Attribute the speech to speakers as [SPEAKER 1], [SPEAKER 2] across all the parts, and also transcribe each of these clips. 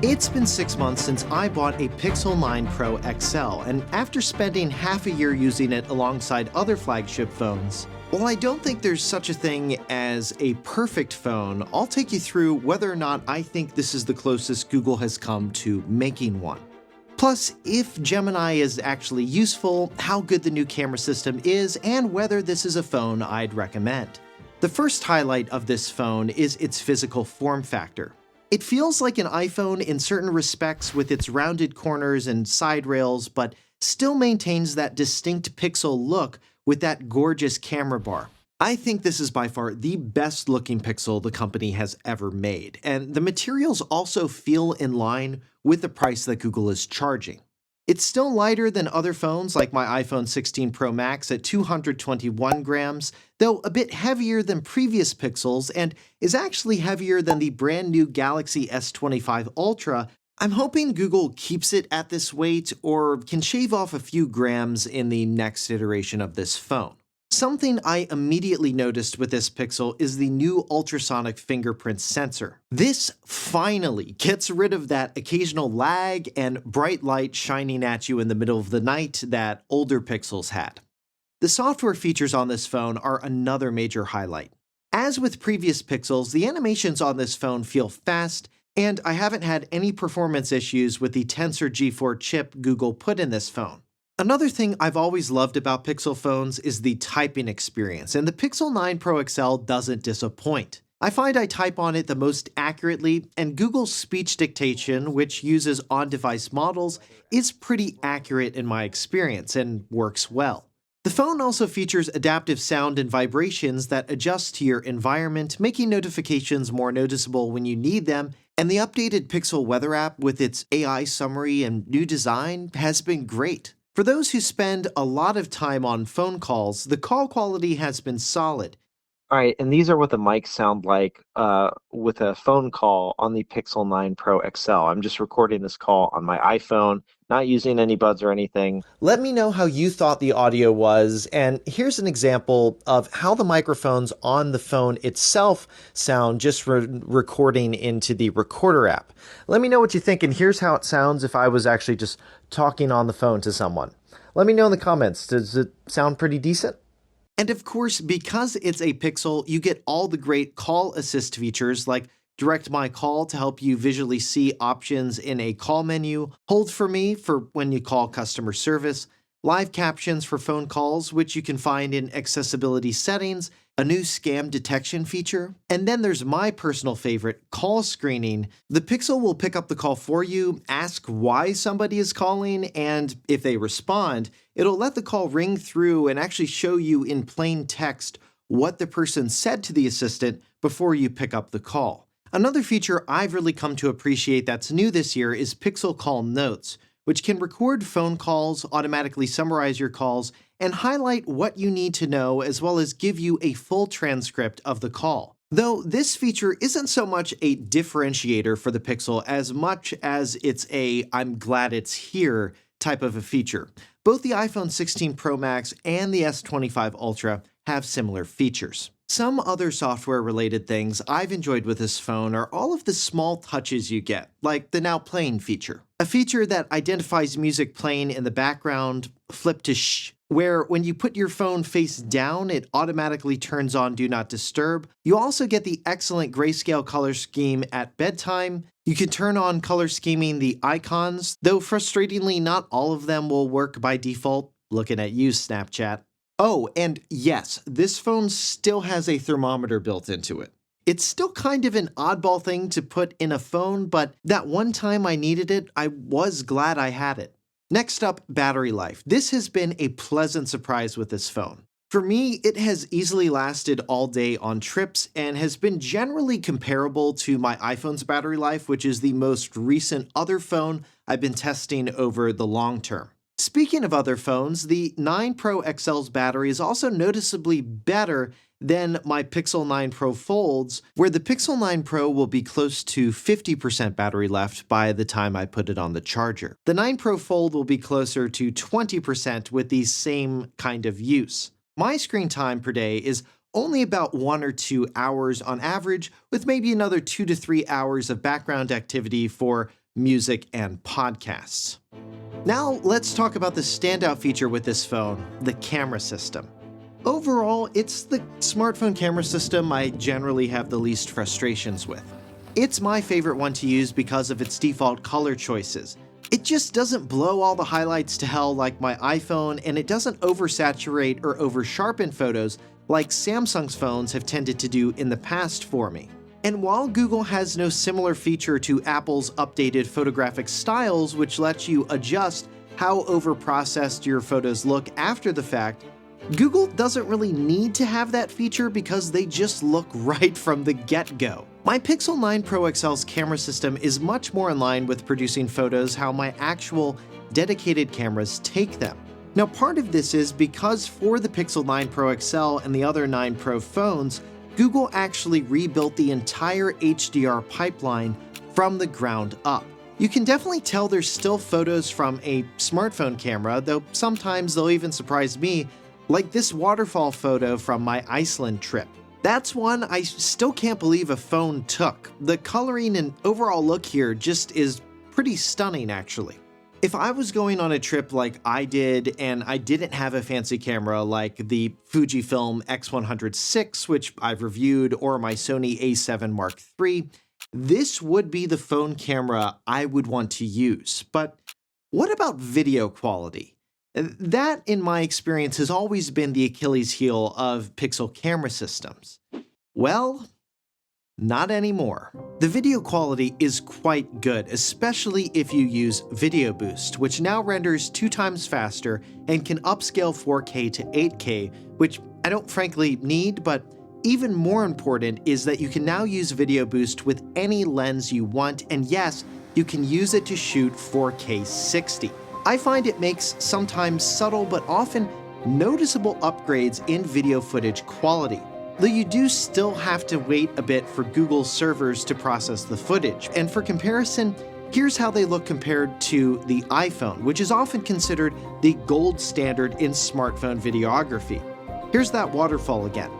[SPEAKER 1] It's been 6 months since I bought a Pixel 9 Pro XL, and after spending half a year using it alongside other flagship phones, while I don't think there's such a thing as a perfect phone, I'll take you through whether or not I think this is the closest Google has come to making one. Plus, if Gemini is actually useful, how good the new camera system is, and whether this is a phone I'd recommend. The first highlight of this phone is its physical form factor. It feels like an iPhone in certain respects with its rounded corners and side rails, but still maintains that distinct Pixel look with that gorgeous camera bar. I think this is by far the best looking Pixel the company has ever made, and the materials also feel in line with the price that Google is charging. It's still lighter than other phones like my iPhone 16 Pro Max at 221 grams, though a bit heavier than previous Pixels and is actually heavier than the brand new Galaxy S25 Ultra. I'm hoping Google keeps it at this weight or can shave off a few grams in the next iteration of this phone. Something I immediately noticed with this Pixel is the new ultrasonic fingerprint sensor. This finally gets rid of that occasional lag and bright light shining at you in the middle of the night that older Pixels had. The software features on this phone are another major highlight. As with previous Pixels, the animations on this phone feel fast, and I haven't had any performance issues with the Tensor G4 chip Google put in this phone. Another thing I've always loved about Pixel phones is the typing experience, and the Pixel 9 Pro XL doesn't disappoint. I find I type on it the most accurately, and Google's speech dictation, which uses on-device models, is pretty accurate in my experience and works well. The phone also features adaptive sound and vibrations that adjust to your environment, making notifications more noticeable when you need them, and the updated Pixel Weather app with its AI summary and new design has been great. For those who spend a lot of time on phone calls, the call quality has been solid.
[SPEAKER 2] All right, and these are what the mics sound like with a phone call on the Pixel 9 Pro XL. I'm just recording this call on my iPhone, not using any buds or anything.
[SPEAKER 1] Let me know how you thought the audio was, and here's an example of how the microphones on the phone itself sound just recording into the Recorder app. Let me know what you think, and here's how it sounds if I was actually just talking on the phone to someone. Let me know in the comments. Does it sound pretty decent? And of course, because it's a Pixel, you get all the great call assist features like Direct My Call to help you visually see options in a call menu, Hold for Me for when you call customer service, live captions for phone calls, which you can find in accessibility settings, a new scam detection feature, and then there's my personal favorite, call screening. The Pixel will pick up the call for you, ask why somebody is calling, and if they respond, it'll let the call ring through and actually show you in plain text what the person said to the assistant before you pick up the call. Another feature I've really come to appreciate that's new this year is Pixel Call Notes, which can record phone calls, automatically summarize your calls, and highlight what you need to know as well as give you a full transcript of the call. Though this feature isn't so much a differentiator for the Pixel as much as it's a "I'm glad it's here" type of a feature. Both the iPhone 16 Pro Max and the S25 Ultra have similar features. Some other software-related things I've enjoyed with this phone are all of the small touches you get, like the Now Playing feature. A feature that identifies music playing in the background, flip to shh, where when you put your phone face down, it automatically turns on Do Not Disturb. You also get the excellent grayscale color scheme at bedtime. You can turn on color scheming the icons, though frustratingly not all of them will work by default. Looking at you, Snapchat. Oh, and yes, this phone still has a thermometer built into it. It's still kind of an oddball thing to put in a phone, but that one time I needed it, I was glad I had it. Next up, battery life. This has been a pleasant surprise with this phone. For me, it has easily lasted all day on trips and has been generally comparable to my iPhone's battery life, which is the most recent other phone I've been testing over the long term. Speaking of other phones, the 9 Pro XL's battery is also noticeably better than my Pixel 9 Pro Folds, where the Pixel 9 Pro will be close to 50% battery left by the time I put it on the charger. The 9 Pro Fold will be closer to 20% with the same kind of use. My screen time per day is only about 1 or 2 hours on average, with maybe another 2 to 3 hours of background activity for music, and podcasts. Now let's talk about the standout feature with this phone, the camera system. Overall, it's the smartphone camera system I generally have the least frustrations with. It's my favorite one to use because of its default color choices. It just doesn't blow all the highlights to hell like my iPhone, and it doesn't oversaturate or oversharpen photos like Samsung's phones have tended to do in the past for me. And while Google has no similar feature to Apple's updated photographic styles, which lets you adjust how overprocessed your photos look after the fact, Google doesn't really need to have that feature because they just look right from the get-go. My Pixel 9 Pro XL's camera system is much more in line with producing photos how my actual dedicated cameras take them. Now, part of this is because for the Pixel 9 Pro XL and the other 9 Pro phones, Google actually rebuilt the entire HDR pipeline from the ground up. You can definitely tell there's still photos from a smartphone camera, though sometimes they'll even surprise me, like this waterfall photo from my Iceland trip. That's one I still can't believe a phone took. The coloring and overall look here just is pretty stunning, actually. If I was going on a trip like I did and I didn't have a fancy camera like the Fujifilm X100VI, which I've reviewed, or my Sony A7 Mark III, this would be the phone camera I would want to use. But what about video quality? That, in my experience, has always been the Achilles heel of Pixel camera systems. Well, not anymore. The video quality is quite good, especially if you use Video Boost, which now renders 2 times faster and can upscale 4K to 8K, which I don't frankly need, but even more important is that you can now use Video Boost with any lens you want, and yes, you can use it to shoot 4K 60. I find it makes sometimes subtle but often noticeable upgrades in video footage quality, though you do still have to wait a bit for Google's servers to process the footage. And for comparison, here's how they look compared to the iPhone, which is often considered the gold standard in smartphone videography. Here's that waterfall again.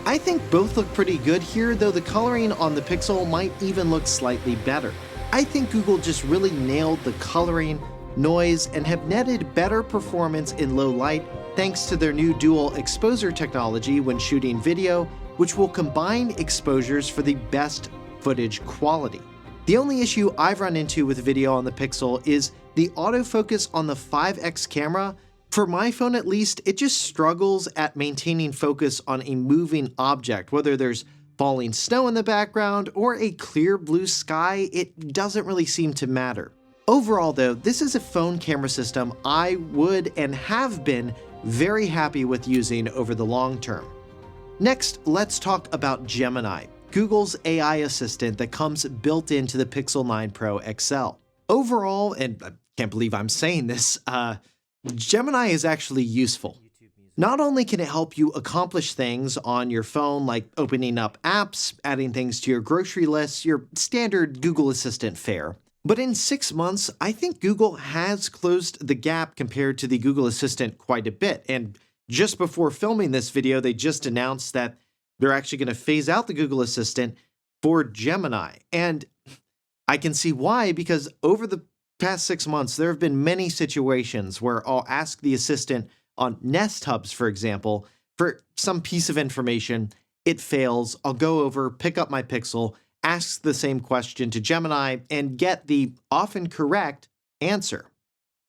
[SPEAKER 1] I think both look pretty good here, though the coloring on the Pixel might even look slightly better. I think Google just really nailed the coloring, noise, and have netted better performance in low light thanks to their new dual exposure technology when shooting video, which will combine exposures for the best footage quality. The only issue I've run into with video on the Pixel is the autofocus on the 5x camera. For my phone at least, it just struggles at maintaining focus on a moving object. Whether there's falling snow in the background or a clear blue sky, it doesn't really seem to matter. Overall though, this is a phone camera system I would and have been very happy with using over the long term. Next, let's talk about Gemini, Google's AI assistant that comes built into the Pixel 9 Pro XL. Overall, and I can't believe I'm saying this, Gemini is actually useful. Not only can it help you accomplish things on your phone like opening up apps, adding things to your grocery list, your standard Google Assistant fare, but in 6 months, I think Google has closed the gap compared to the Google Assistant quite a bit. And just before filming this video, they just announced that they're actually going to phase out the Google Assistant for Gemini. And I can see why, because over the past 6 months, there have been many situations where I'll ask the assistant on Nest Hubs, for example, for some piece of information. It fails. I'll go over, pick up my Pixel, ask the same question to Gemini, and get the often correct answer.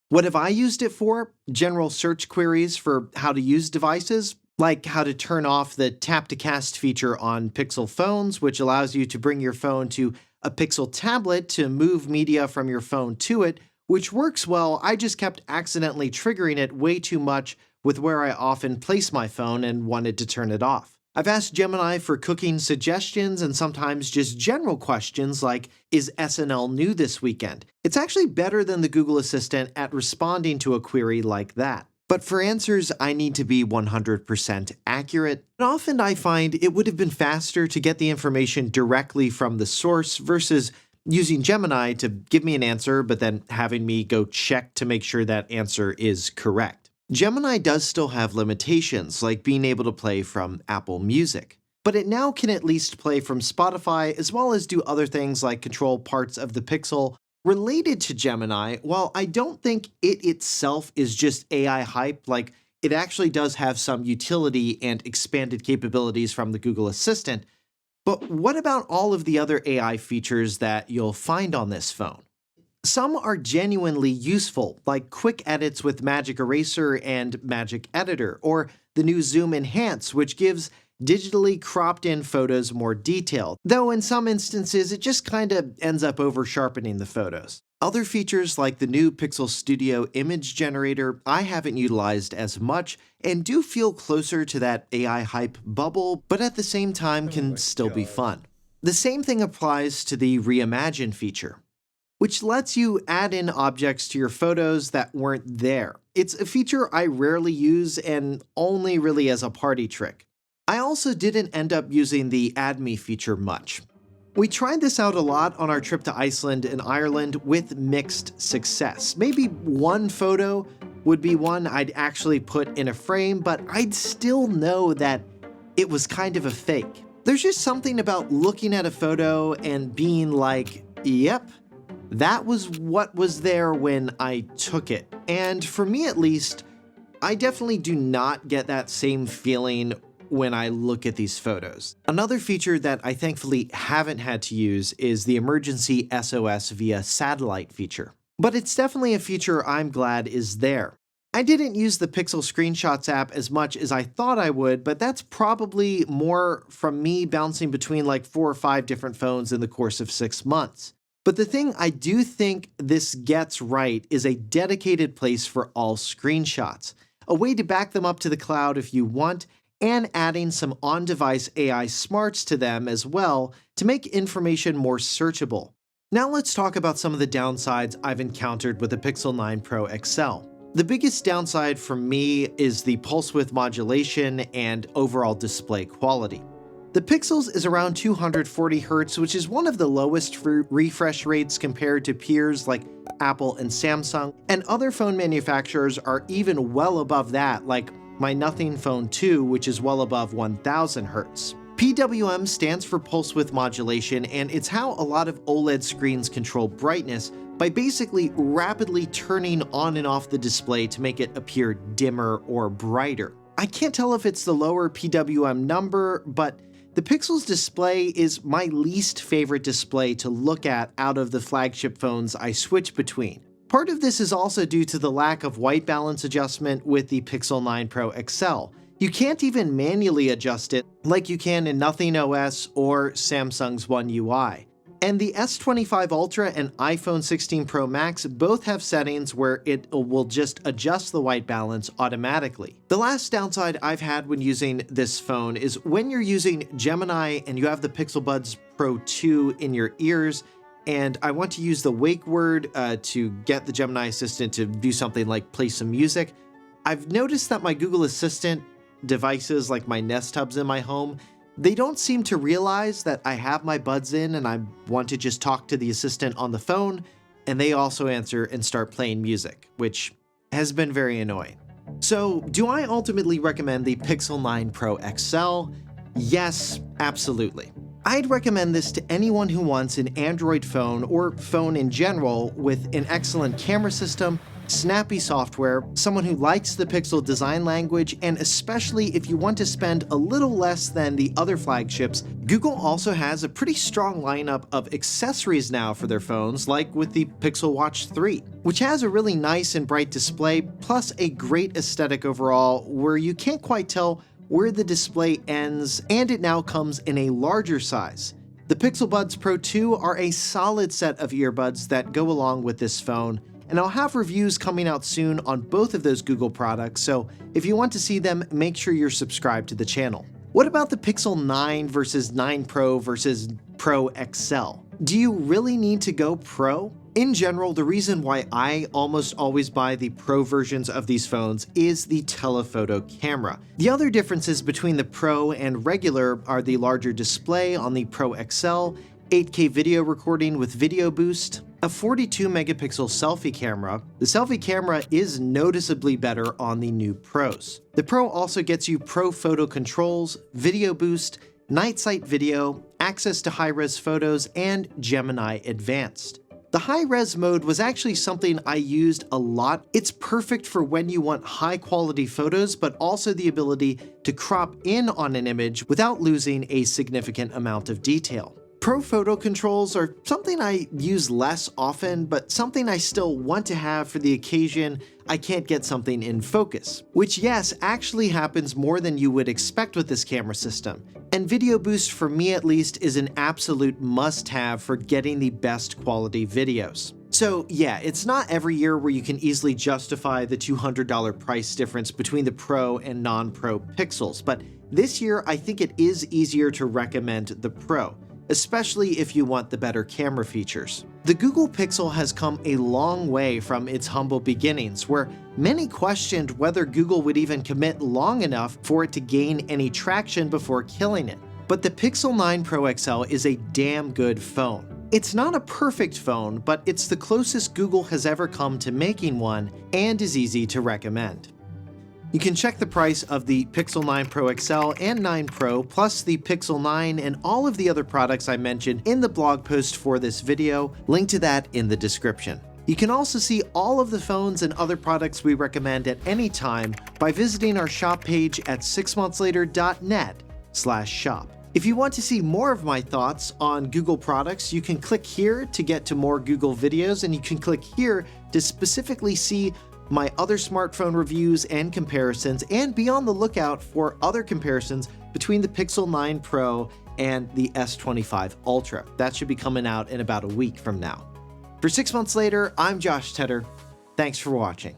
[SPEAKER 1] What have I used it for? General search queries for how to use devices, like how to turn off the tap to cast feature on Pixel phones, which allows you to bring your phone to a Pixel tablet to move media from your phone to it, which works well. I just kept accidentally triggering it way too much with where I often place my phone and wanted to turn it off. I've asked Gemini for cooking suggestions and sometimes just general questions like, is SNL new this weekend? It's actually better than the Google Assistant at responding to a query like that. But for answers, I need to be 100% accurate. And often I find it would have been faster to get the information directly from the source versus using Gemini to give me an answer, but then having me go check to make sure that answer is correct. Gemini does still have limitations, like being able to play from Apple Music. but it now can at least play from Spotify as well as do other things like control parts of the Pixel related to Gemini. While I don't think it itself is just AI hype, like it actually does have some utility and expanded capabilities from the Google Assistant. But what about all of the other AI features that you'll find on this phone? Some are genuinely useful, like quick edits with Magic Eraser and Magic Editor, or the new Zoom Enhance, which gives digitally cropped in photos more detail, though in some instances it just kinda ends up over sharpening the photos. Other features like the new Pixel Studio image generator I haven't utilized as much and do feel closer to that AI hype bubble, but at the same time can still be fun. The same thing applies to the Reimagine feature, which lets you add in objects to your photos that weren't there. It's a feature I rarely use and only really as a party trick. I also didn't end up using the Add Me feature much. We tried this out a lot on our trip to Iceland and Ireland with mixed success. Maybe one photo would be one I'd actually put in a frame, but I'd still know that it was kind of a fake. There's just something about looking at a photo and being like, yep, that was what was there when I took it. And for me at least, I definitely do not get that same feeling when I look at these photos. Another feature that I thankfully haven't had to use is the emergency SOS via satellite feature. But it's definitely a feature I'm glad is there. I didn't use the Pixel Screenshots app as much as I thought I would, but that's probably more from me bouncing between like 4 or 5 different phones in the course of 6 months. But the thing I do think this gets right is a dedicated place for all screenshots, a way to back them up to the cloud if you want, and adding some on-device AI smarts to them as well to make information more searchable. Now let's talk about some of the downsides I've encountered with the Pixel 9 Pro XL. The biggest downside for me is the pulse width modulation and overall display quality. The Pixel's is around 240 Hz, which is one of the lowest for refresh rates compared to peers like Apple and Samsung, and other phone manufacturers are even well above that, like my Nothing Phone 2, which is well above 1000 Hz. PWM stands for pulse width modulation, and it's how a lot of OLED screens control brightness by basically rapidly turning on and off the display to make it appear dimmer or brighter. I can't tell if it's the lower PWM number, but the Pixel's display is my least favorite display to look at out of the flagship phones I switch between. Part of this is also due to the lack of white balance adjustment with the Pixel 9 Pro XL. You can't even manually adjust it like you can in Nothing OS or Samsung's One UI. And the S25 Ultra and iPhone 16 Pro Max both have settings where it will just adjust the white balance automatically. The last downside I've had when using this phone is when you're using Gemini and you have the Pixel Buds Pro 2 in your ears, and I want to use the wake word to get the Gemini Assistant to do something like play some music. I've noticed that my Google Assistant devices, like my Nest Hubs in my home, they don't seem to realize that I have my buds in and I want to just talk to the assistant on the phone, and they also answer and start playing music, which has been very annoying. So, do I ultimately recommend the Pixel 9 Pro XL? Yes, absolutely. I'd recommend this to anyone who wants an Android phone or phone in general with an excellent camera system, snappy software, someone who likes the Pixel design language, and especially if you want to spend a little less than the other flagships. Google also has a pretty strong lineup of accessories now for their phones, like with the Pixel Watch 3, which has a really nice and bright display, plus a great aesthetic overall where you can't quite tell where the display ends, and it now comes in a larger size. The Pixel Buds Pro 2 are a solid set of earbuds that go along with this phone, and I'll have reviews coming out soon on both of those Google products, so if you want to see them, make sure you're subscribed to the channel. What about the Pixel 9 versus 9 Pro versus Pro XL? Do you really need to go Pro? In general, the reason why I almost always buy the Pro versions of these phones is the telephoto camera. The other differences between the Pro and regular are the larger display on the Pro XL, 8K video recording with video boost, a 42 megapixel selfie camera. The selfie camera is noticeably better on the new Pros. The Pro also gets you Pro photo controls, video boost, night sight video, access to high-res photos, and Gemini Advanced. The high-res mode was actually something I used a lot. It's perfect for when you want high-quality photos, but also the ability to crop in on an image without losing a significant amount of detail. Pro photo controls are something I use less often, but something I still want to have for the occasion I can't get something in focus, which yes, actually happens more than you would expect with this camera system. And Video Boost, for me at least, is an absolute must-have for getting the best quality videos. So yeah, it's not every year where you can easily justify the $200 price difference between the Pro and non-Pro Pixels, but this year I think it is easier to recommend the Pro, especially if you want the better camera features. The Google Pixel has come a long way from its humble beginnings, where many questioned whether Google would even commit long enough for it to gain any traction before killing it. But the Pixel 9 Pro XL is a damn good phone. It's not a perfect phone, but it's the closest Google has ever come to making one, and is easy to recommend. You can check the price of the Pixel 9 Pro XL and 9 Pro, plus the Pixel 9 and all of the other products I mentioned in the blog post for this video, link to that in the description. You can also see all of the phones and other products we recommend at any time by visiting our shop page at 6monthlater.net/shop. If you want to see more of my thoughts on Google products, you can click here to get to more Google videos, and you can click here to specifically see my other smartphone reviews and comparisons, and be on the lookout for other comparisons between the Pixel 9 Pro and the S25 Ultra. That should be coming out in about a week from now. For 6 months later, I'm Josh Tedder. Thanks for watching.